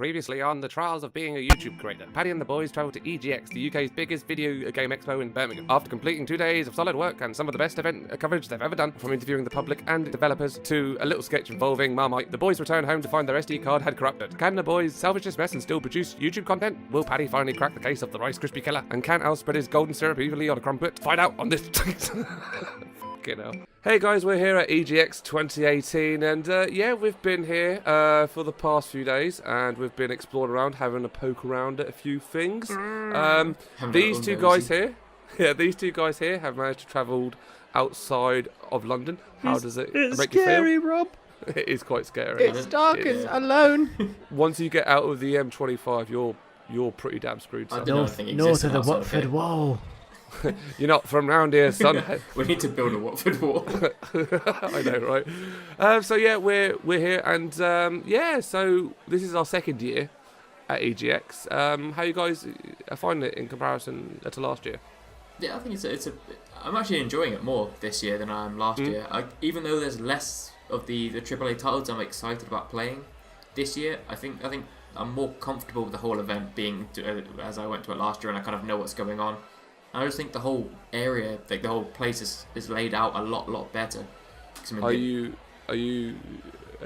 Previously on The Trials of Being a YouTube Creator, Paddy and the boys travelled to EGX, the UK's biggest video game expo in Birmingham. After completing 2 days of solid work and some of the best event coverage they've ever done, from interviewing the public and developers to a little sketch involving Marmite, the boys return home to find their SD card had corrupted. Can the boys salvage this mess and still produce YouTube content? Will Paddy finally crack the case of the Rice Krispie Killer? And can Al spread his golden syrup evenly on a crumpet? Find out on this... Fucking hell. Hey guys, we're here at EGX 2018 and yeah, we've been here for the past few days and we've been exploring around, having a poke around at a few things. These two guys here have managed to travel outside of London. How does it make you feel? It's scary, Rob. It is quite scary. It's dark and alone. Once you get out of the M25, you're pretty damn screwed. North of the Watford Wall. You're not from round here, son. We need to build a Watford wall. I know, right? So yeah, we're here, and yeah, so this is our second year at EGX. How you guys find it in comparison to last year? Yeah, I think I'm actually enjoying it more this year than I am last year. Even though there's less of the AAA titles I'm excited about playing this year, I think I'm more comfortable with the whole event being as I went to it last year, and I kind of know what's going on. I just think the whole area, like the whole place, is laid out a lot better. Are you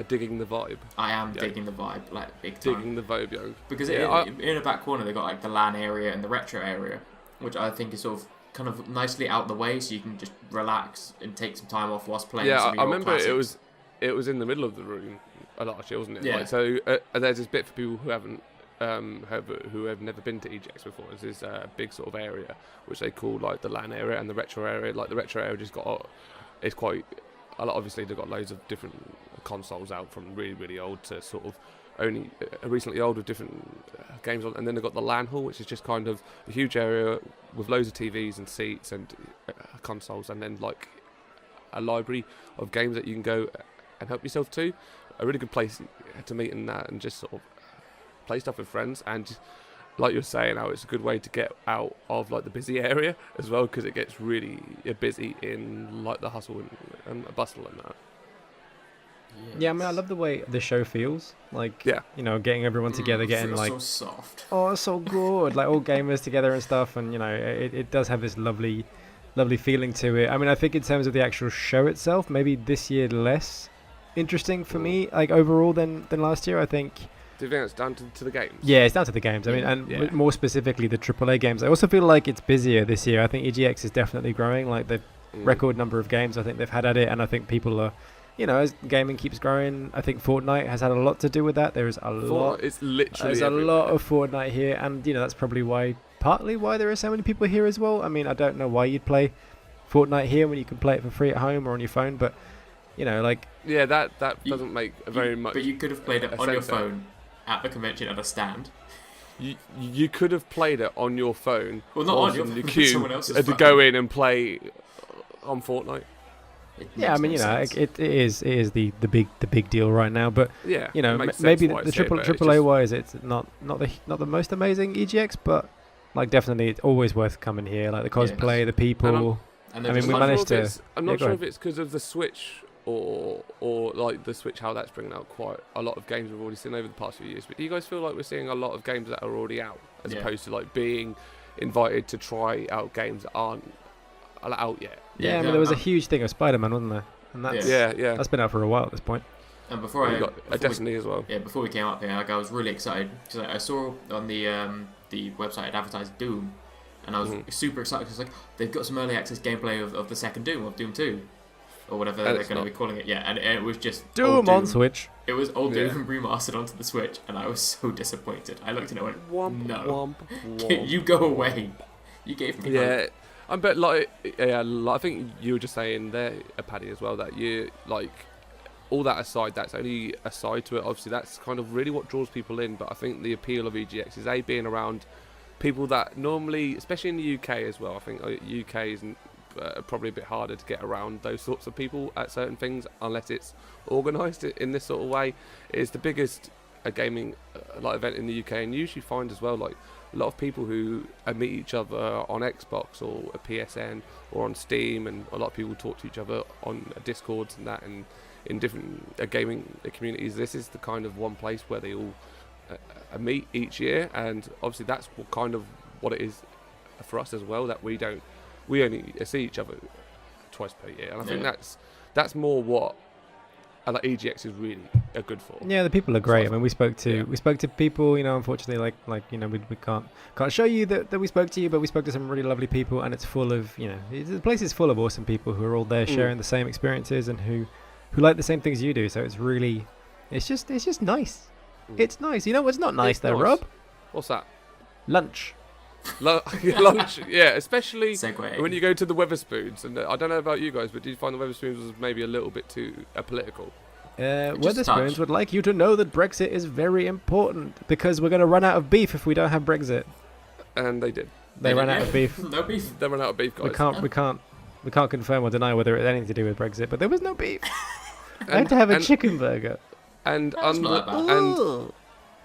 digging the vibe? I am digging the vibe, like big time. Digging the vibe, yo. Because in the back corner they got like the LAN area and the retro area, which I think is sort of kind of nicely out the way, so you can just relax and take some time off whilst playing. Yeah, I remember classics. it was in the middle of the room last year, wasn't it? Yeah. Like, so there's this bit for people who haven't. Who have never been to EGX before. There's this big sort of area which they call like the LAN area and the retro area. Like the retro area just it's quite a lot. Obviously they've got loads of different consoles out, from really old to sort of only recently old, with different games on. And then they've got the LAN hall, which is just kind of a huge area with loads of TVs and seats and consoles, and then like a library of games that you can go and help yourself to. A really good place to meet and just sort of play stuff with friends, and like you're saying, how it's a good way to get out of like the busy area as well, because it gets really busy in like the hustle and bustle and that. Yes. Yeah, I mean, I love the way the show feels. Like, yeah, you know, getting everyone together, getting like so soft. Oh, it's so good. Like all gamers together and stuff, and you know, it does have this lovely feeling to it. I mean, I think in terms of the actual show itself, maybe this year less interesting for me, like overall than last year. I think. Do you think it's down to the games? Yeah, it's down to the games. I mean, and more specifically the AAA games. I also feel like it's busier this year. I think EGX is definitely growing. Like the record number of games I think they've had at it, and I think people are, you know, as gaming keeps growing, I think Fortnite has had a lot to do with that. There's a lot. It's literally. There's a lot of Fortnite here, and you know that's probably partly why there are so many people here as well. I mean, I don't know why you'd play Fortnite here when you can play it for free at home or on your phone, but you know, like that doesn't make very much. But you could have played it on your phone. At the convention at a stand. You could have played it on your phone. Well, not on your phone, queue, someone else's to phone. go in and play on Fortnite. Yeah, I mean, you know, it is the big deal right now. But yeah, you know, maybe the AAA wise, it's not the most amazing EGX, but like definitely it's always worth coming here. Like the cosplay, the people. And I mean, we managed to. I'm not sure if it's because of the Switch. Or like the Switch, how that's bringing out quite a lot of games we've already seen over the past few years. But do you guys feel like we're seeing a lot of games that are already out, as opposed to like being invited to try out games that aren't out yet? Yeah, I mean there was a huge thing of Spider-Man, wasn't there? And that's that's been out for a while at this point. And before Destiny as well. Yeah, before we came up here, like I was really excited because I saw on the website it advertised Doom, and I was super excited because like they've got some early access gameplay of the second Doom, of Doom 2. Or whatever they're going to be calling it, and it was just Doom on Switch. It was old Doom remastered onto the Switch, and I was so disappointed. I looked at it and went, "No, you go away." You gave me hope. I bet like I think you were just saying there, Paddy, as well, that you like all that aside. That's only a side to it. Obviously, that's kind of really what draws people in. But I think the appeal of EGX is being around people that normally, especially in the UK as well. I think UK isn't. Probably a bit harder to get around those sorts of people at certain things unless it's organised in this sort of way. It's the biggest gaming like event in the UK, and you usually find as well like a lot of people who meet each other on Xbox or a PSN or on Steam, and a lot of people talk to each other on Discords and that, and in different gaming communities. This is the kind of one place where they all a meet each year, and obviously that's what it is for us as well. That we only see each other twice per year, and I think that's more what EGX is really good for. Yeah, the people are great. I mean, we spoke to people. Unfortunately, we can't show you that we spoke to you, but we spoke to some really lovely people, and it's full of the place is full of awesome people who are all there sharing the same experiences and who like the same things you do. So it's really, it's just nice. It's nice. You know what's not nice though, Rob? What's that? Lunch. Lunch, yeah, especially Segway. when you go to the Weatherspoons. And I don't know about you guys, but did you find the Weatherspoons was maybe a little bit too political? Weatherspoons would like you to know that Brexit is very important because we're going to run out of beef if we don't have Brexit. And they did. They ran out of beef. No beef. They ran out of beef, guys. We can't confirm or deny whether it had anything to do with Brexit, but there was no beef. I had to have a chicken burger. And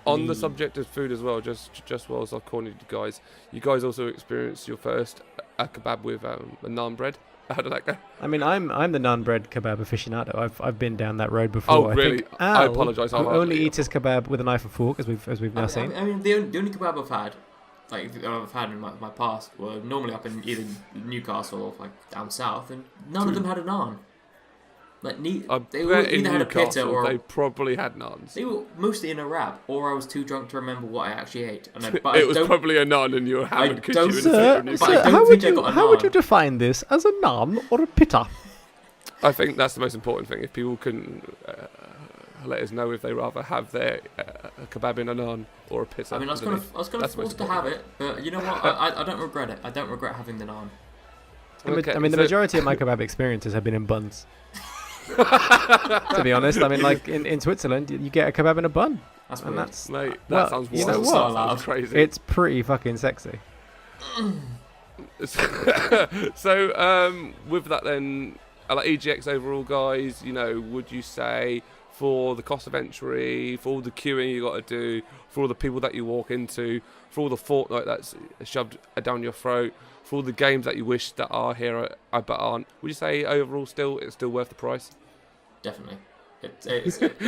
on the subject of food as well, just whilst I've cornered you guys also experienced your first kebab with a naan bread. How did that go? I mean, I'm the naan bread kebab aficionado. I've been down that road before. Oh, really? I apologise. Who only eats his kebab with a knife and fork, as we've now seen. I mean, the only kebab I've had in my past were normally up in either Newcastle or down south, and none of them had a naan. They either had a pita or they probably had naans. They were mostly in a wrap, or I was too drunk to remember what I actually ate. And it was probably a naan, and you were hammered because you were in the Sir, centre of how would you define this as a naan or a pita? I think that's the most important thing. If people can let us know if they rather have their kebab in a naan or a pita. I mean, I was going to force to have it, but you know what? I don't regret it. I don't regret having the naan. Okay, the majority of my kebab experiences have been in buns. To be honest, I mean, in Switzerland, you get a kebab in a bun. That sounds wild. You know what? Sounds crazy. It's pretty fucking sexy. So, with that then, EGX overall, guys, would you say for the cost of entry, for all the queuing you got to do, for all the people that you walk into, for all the Fortnite that's shoved down your throat, for all the games that you wish that are here but aren't, would you say overall it's still worth the price? Definitely.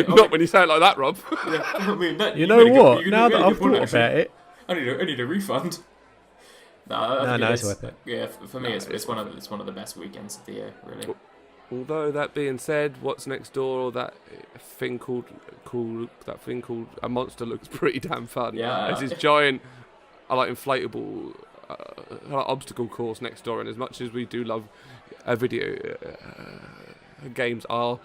Not when you say it like that, Rob. Yeah, I mean, now that I've thought about it, I need a refund. No, it's worth it. Yeah, for me, it's one of the best weekends of the year, really. Although that being said, what's next door, or that thing called a monster looks pretty damn fun. Yeah. It's this giant, inflatable obstacle course next door, and as much as we do love video games, our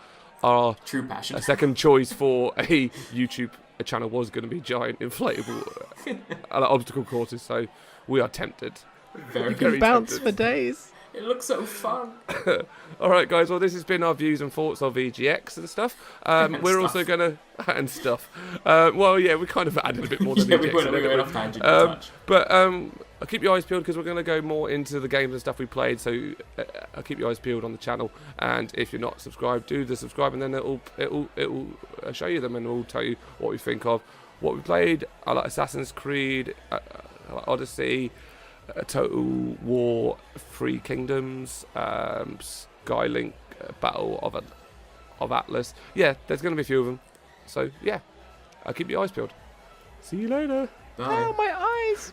true passion. A second choice for a YouTube channel was going to be giant inflatable obstacle courses. So we are tempted. Very, you can bounce tempted. For days. It looks so fun. All right, guys. Well, this has been our views and thoughts of EGX and stuff. We're also going to and stuff. We kind of added a bit more than EGX. We went off tangent. But I'll keep your eyes peeled because we're going to go more into the games and stuff we played. So I'll keep your eyes peeled on the channel. And if you're not subscribed, do the subscribe, and then it'll show you them, and it'll tell you what we think of what we played. I like Assassin's Creed, I like Odyssey. Total War, Three Kingdoms, Skylink, Battle of Atlas. Yeah, there's going to be a few of them. So, yeah, I'll keep your eyes peeled. See you later. Bye. Oh, my eyes!